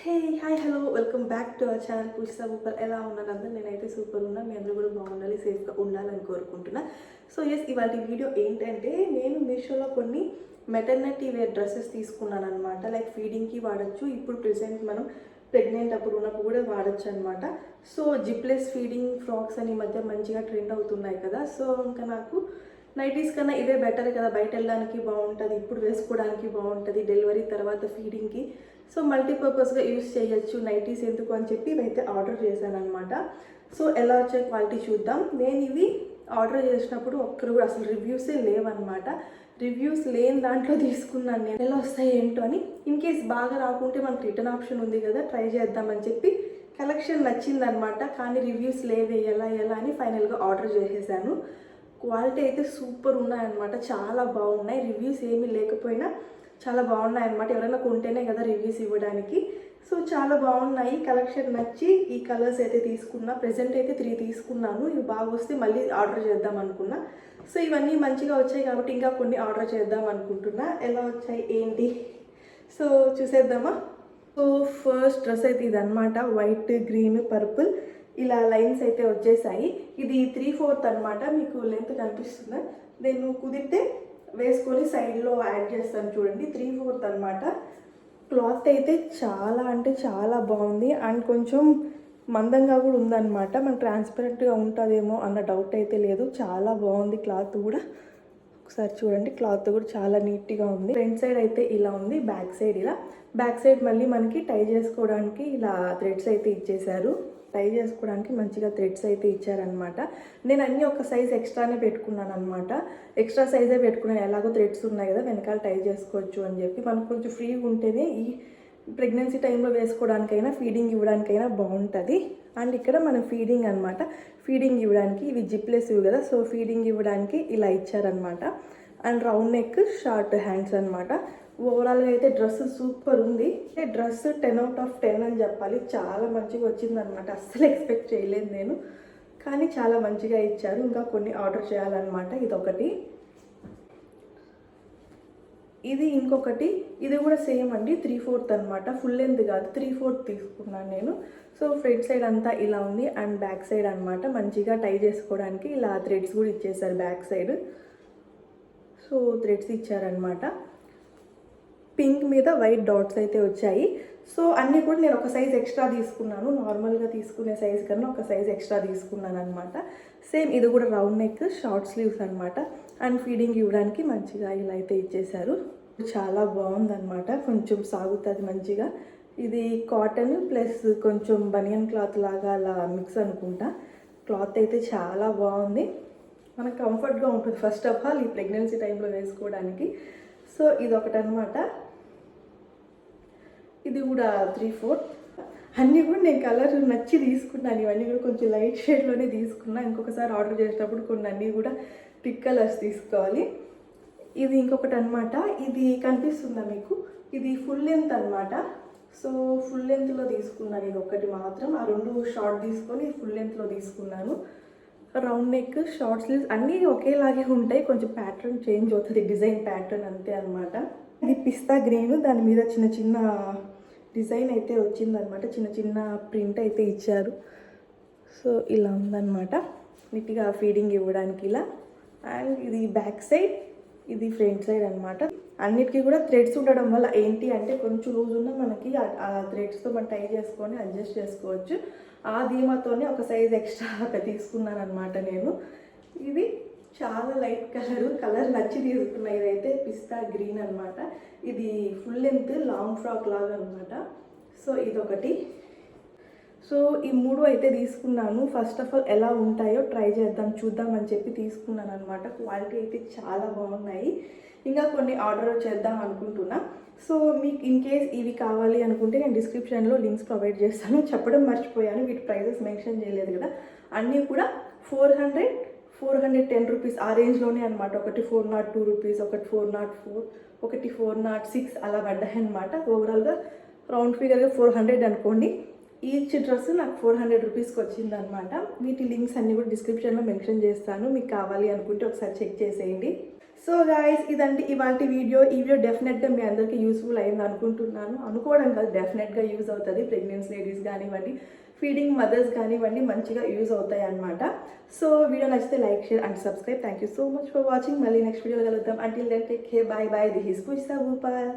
Hey hi hello welcome back to our channel Pujitha Bhupal. ఎలా ఉన్నారు అందరూ? నేనైతే సూపర్ ఉన్నా. మీ అందరూ కూడా బాగుండాలి, సేఫ్గా ఉండాలని కోరుకుంటున్నా. సో ఇవాళ వీడియో ఏంటంటే, నేను మీషోలో కొన్ని మెటర్నిటీ వేర్ డ్రెస్సెస్ తీసుకున్నాను అనమాట. లైక్ ఫీడింగ్కి వాడచ్చు, ఇప్పుడు ప్రెసెంట్ మనం ప్రెగ్నెంట్ అప్పుడు ఉన్నప్పుడు కూడా వాడచ్చు అనమాట. సో జిప్లెస్ ఫీడింగ్ ఫ్రాక్స్ అని ఈ మధ్య మంచిగా ట్రెండ్ అవుతున్నాయి కదా. సో ఇంకా నాకు నైటీస్ కన్నా ఇవే బెటర్ కదా, బయట వెళ్ళడానికి బాగుంటుంది, ఇప్పుడు వేసుకోవడానికి బాగుంటుంది, డెలివరీ తర్వాత ఫీడింగ్కి. సో మల్టీపర్పస్గా యూస్ చేయొచ్చు నైటీస్ ఎందుకు అని చెప్పి ఇవైతే ఆర్డర్ చేశాను అనమాట. సో ఎలా వచ్చే క్వాలిటీ చూద్దాం. నేను ఇవి ఆర్డర్ చేసినప్పుడు ఒక్కరు కూడా అసలు రివ్యూసే లేవన్నమాట. రివ్యూస్ లేని దాంట్లో తీసుకున్నాను నేను. ఎలా వస్తాయి ఏంటో అని. ఇన్ కేస్ బాగా రాకుంటే మనకు రిటర్న్ ఆప్షన్ ఉంది కదా, ట్రై చేద్దామని చెప్పి కలెక్షన్ నచ్చిందనమాట. కానీ రివ్యూస్ లేవే, ఎలా అని ఫైనల్గా ఆర్డర్ చేసేసాను. క్వాలిటీ అయితే సూపర్ ఉన్నాయన్నమాట, చాలా బాగున్నాయి. రివ్యూస్ ఏమీ లేకపోయినా చాలా బాగున్నాయి అన్నమాట. ఎవరైనా కొంటేనే కదా రివ్యూస్ ఇవ్వడానికి. సో చాలా బాగున్నాయి, కలెక్షన్ నచ్చి ఈ కలర్స్ అయితే తీసుకున్నా. ప్రెజెంట్ అయితే 3 తీసుకున్నాను. ఇవి బాగా వస్తే మళ్ళీ ఆర్డర్ చేద్దాం అనుకున్నా. సో ఇవన్నీ మంచిగా వచ్చాయి కాబట్టి ఇంకా కొన్ని ఆర్డర్ చేద్దాం అనుకుంటున్నా. ఎలా వచ్చాయి ఏంటి సో చూసేద్దామా. సో ఫస్ట్ డ్రెస్ అయితే ఇదన్నమాట, వైట్ గ్రీన్ పర్పుల్ ఇలా లైన్స్ అయితే వచ్చేసాయి. ఇది 3/4 అనమాట. మీకు లెంత్ కనిపిస్తుందా? నేను కుదిరితే వేసుకొని సైడ్లో యాడ్ చేస్తాను చూడండి. 3/4 అనమాట. క్లాత్ అయితే చాలా అంటే చాలా బాగుంది అండ్ కొంచెం మందంగా కూడా ఉందన్నమాట. మనకు ట్రాన్స్పరెంట్గా ఉంటుందేమో అన్న డౌట్ అయితే లేదు. చాలా బాగుంది క్లాత్ కూడా. ఒకసారి చూడండి, క్లాత్ కూడా చాలా నీట్గా ఉంది. ఫ్రంట్ సైడ్ అయితే ఇలా ఉంది, బ్యాక్ సైడ్ ఇలా. బ్యాక్ సైడ్ మళ్ళీ మనకి టై చేసుకోవడానికి ఇలా థ్రెడ్స్ అయితే ఇచ్చేసారు. టై చేసుకోవడానికి మంచిగా థ్రెడ్స్ అయితే ఇచ్చారనమాట. నేను అన్నీ ఒక సైజ్ ఎక్స్ట్రానే పెట్టుకున్నాను అనమాట. ఎక్స్ట్రా సైజే పెట్టుకున్నాను, ఎలాగో థ్రెడ్స్ ఉన్నాయి కదా వెనకాల టై చేసుకోవచ్చు అని చెప్పి. మనకు కొంచెం ఫ్రీగా ఉంటేనే ఈ ప్రెగ్నెన్సీ టైంలో వేసుకోవడానికైనా ఫీడింగ్ ఇవ్వడానికైనా బాగుంటుంది. అండ్ ఇక్కడ మనం ఫీడింగ్ అనమాట, ఫీడింగ్ ఇవ్వడానికి ఇవి జిప్లెస్ ఇవి కదా. సో ఫీడింగ్ ఇవ్వడానికి ఇలా ఇచ్చారనమాట. And round neck, short hands అనమాట. ఓవరాల్గా అయితే డ్రెస్ సూపర్ ఉంది. డ్రెస్ 10/10 అని చెప్పాలి. చాలా మంచిగా వచ్చిందనమాట. అస్సలు ఎక్స్పెక్ట్ చేయలేదు నేను, కానీ చాలా మంచిగా ఇచ్చారు. ఇంకా కొన్ని ఆర్డర్ చేయాలన్నమాట. ఇదొకటి, ఇది ఇంకొకటి. ఇది కూడా సేమ్ అండి, 3/4 అనమాట. ఫుల్ లెంత్ కాదు, 3/4 తీసుకున్నాను నేను. సో ఫ్రంట్ సైడ్ అంతా ఇలా ఉంది అండ్ బ్యాక్ సైడ్ అనమాట మంచిగా టై చేసుకోవడానికి ఇలా థ్రెడ్స్ కూడా ఇచ్చేసారు బ్యాక్ సైడ్. సో థ్రెడ్స్ ఇచ్చారనమాట. పింక్ మీద వైట్ డాట్స్ అయితే వచ్చాయి. సో అన్నీ కూడా నేను ఒక సైజ్ ఎక్స్ట్రా తీసుకున్నాను. నార్మల్గా తీసుకునే సైజ్ కన్నా ఒక సైజ్ ఎక్స్ట్రా తీసుకున్నాను అనమాట. సేమ్ ఇది కూడా రౌండ్ నెక్, షార్ట్ స్లీవ్స్ అనమాట. అండ్ ఫీడింగ్ ఇవ్వడానికి మంచిగా ఇలా అయితే ఇచ్చేసారు. చాలా బాగుందన్నమాట, కొంచెం సాగుతుంది మంచిగా. ఇది కాటన్ ప్లస్ కొంచెం బనియన్ క్లాత్ లాగా అలా మిక్స్ అనుకుంటా. క్లాత్ అయితే చాలా బాగుంది, మనకు కంఫర్ట్గా ఉంటుంది ఫస్ట్ ఆఫ్ ఆల్ ఈ ప్రెగ్నెన్సీ టైంలో వేసుకోవడానికి. సో ఇది ఒకటి అనమాట. ఇది కూడా 3/4. అన్నీ కూడా నేను కలర్ నచ్చి తీసుకున్నాను. ఇవన్నీ కూడా కొంచెం లైట్ షేడ్లోనే తీసుకున్నా. ఇంకొకసారి ఆర్డర్ చేసేటప్పుడు కొన్ని అన్నీ కూడా థిక్ కలర్స్ తీసుకోవాలి. ఇది ఇంకొకటి అనమాట. ఇది కనిపిస్తుందా మీకు? ఇది ఫుల్ లెంత్ అనమాట. సో ఫుల్ లెంత్లో తీసుకున్నాను ఇది ఒక్కటి మాత్రం. ఆ 2 షార్ట్ తీసుకొని ఫుల్ లెంత్లో తీసుకున్నాను. రౌండ్ నెక్, షార్ట్ స్లీవ్స్ అన్నీ ఒకేలాగే ఉంటాయి, కొంచెం ప్యాటర్న్ చేంజ్ అవుతుంది, డిజైన్ ప్యాటర్న్ అంతే అనమాట. ఇది పిస్తా గ్రీన్, దాని మీద చిన్న చిన్న డిజైన్ అయితే వచ్చిందనమాట, చిన్న చిన్న ప్రింట్ అయితే ఇచ్చారు. సో ఇలా ఉందన్నమాట, నీట్గా ఫీడింగ్ ఇవ్వడానికి ఇలా. అండ్ ఇది బ్యాక్ సైడ్, ఇది ఫ్రంట్ సైడ్ అనమాట. అన్నిటికీ కూడా థ్రెడ్స్ ఉండడం వల్ల ఏంటి అంటే కొంచెం లూజ్ ఉన్న మనకి ఆ థ్రెడ్స్తో మనం టై చేసుకొని అడ్జస్ట్ చేసుకోవచ్చు. ఆ ధీమాతోనే ఒక సైజ్ ఎక్స్ట్రా తీసుకున్నాను అనమాట నేను. ఇది చాలా లైట్ కలర్ నచ్చి తీసుకున్నా. ఇదైతే పిస్తా గ్రీన్ అనమాట. ఇది ఫుల్ లెంత్ లాంగ్ ఫ్రాక్ లాగా అనమాట. సో ఇదొకటి. సో ఈ 3 అయితే తీసుకున్నాను. ఫస్ట్ ఆఫ్ ఆల్ ఎలా ఉంటాయో ట్రై చేద్దాం, చూద్దాం అని చెప్పి తీసుకున్నాను అనమాట. క్వాలిటీ అయితే చాలా బాగున్నాయి. ఇంకా కొన్ని ఆర్డర్ చేద్దాం అనుకుంటున్నా. సో మీకు ఇన్ కేస్ ఇవి కావాలి అనుకుంటే నేను డిస్క్రిప్షన్లో లింక్స్ ప్రొవైడ్ చేస్తాను. చెప్పడం మర్చిపోయాను, వీటి ప్రైజెస్ మెన్షన్ చేయలేదు కదా. అన్నీ కూడా 410 రూపీస్ ఆ రేంజ్లోనే అనమాట. ఒకటి 402 రూపీస్, ఒకటి 404, ఒకటి 406 అలా పడ్డాయి అనమాట. ఓవరాల్గా రౌండ్ ఫిగర్గా 400 అనుకోండి. ఈచ్ డ్రెస్ నాకు 400 రూపీస్కి వచ్చిందనమాట. వీటి లింక్స్ అన్నీ కూడా డిస్క్రిప్షన్లో మెన్షన్ చేస్తాను, మీకు కావాలి అనుకుంటే ఒకసారి చెక్ చేసేయండి. సో గాయస్ ఇదండి ఇవాళ వీడియో. ఈ వీడియో డెఫినెట్గా మీ అందరికీ యూస్ఫుల్ అయింది అనుకుంటున్నాను. అనుకోవడం కాదు, డెఫినెట్గా యూజ్ అవుతుంది. ప్రెగ్నెన్సీ లేడీస్ కానివ్వండి, ఫీడింగ్ మదర్స్ కానివ్వండి, మంచిగా యూజ్ అవుతాయి అనమాట. సో వీడియో నచ్చితే like, share and subscribe. Thank you so much for watching. మళ్ళీ నెక్స్ట్ వీడియోలో కలుద్దాం. Until then take care, bye bye. This is Pushpa Bhupal.